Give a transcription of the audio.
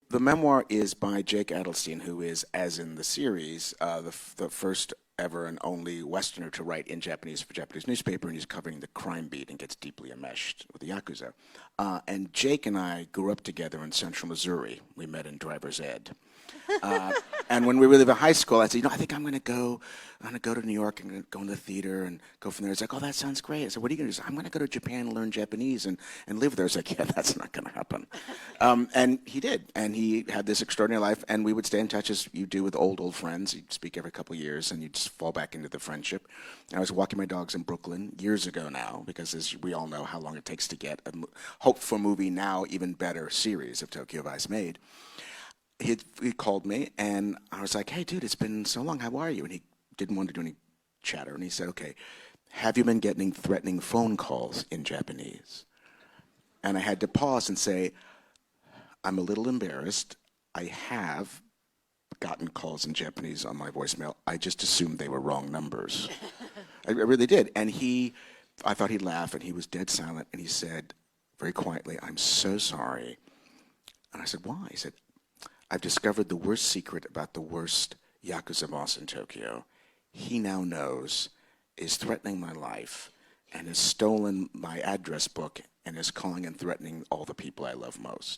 The memoir is by Jake Adelstein, who is, as in the series, the first ever and only Westerner to write in Japanese for a Japanese newspaper, and he's covering the crime beat and gets deeply enmeshed with the Yakuza. And Jake and I grew up together in central Missouri. We met in driver's ed. Uh, and when we were in high school, I said, I think I'm gonna go to New York and go into the theater and go from there. It's like, oh, that sounds great. I said, what are you gonna do? I'm gonna go to Japan and learn Japanese and live there. It's like, yeah, that's not gonna happen. And he did, and he had this extraordinary life. And we would stay in touch as you do with old friends. You'd speak every couple of years, and you'd just fall back into the friendship. And I was walking my dogs in Brooklyn years ago now, because as we all know how long it takes to get a hope for movie now even better series of Tokyo Vice made. He called me, and I was like, hey, dude, it's been so long. How are you? And he didn't want to do any chatter. And he said, okay, have you been getting threatening phone calls in Japanese? And I had to pause and say, I'm a little embarrassed. I have gotten calls in Japanese on my voicemail. I just assumed they were wrong numbers. I really did. And I thought he'd laugh, and he was dead silent. And he said, very quietly, I'm so sorry. And I said, why? He said, I've discovered the worst secret about the worst Yakuza boss in Tokyo. He now knows, is threatening my life, and has stolen my address book, and is calling and threatening all the people I love most.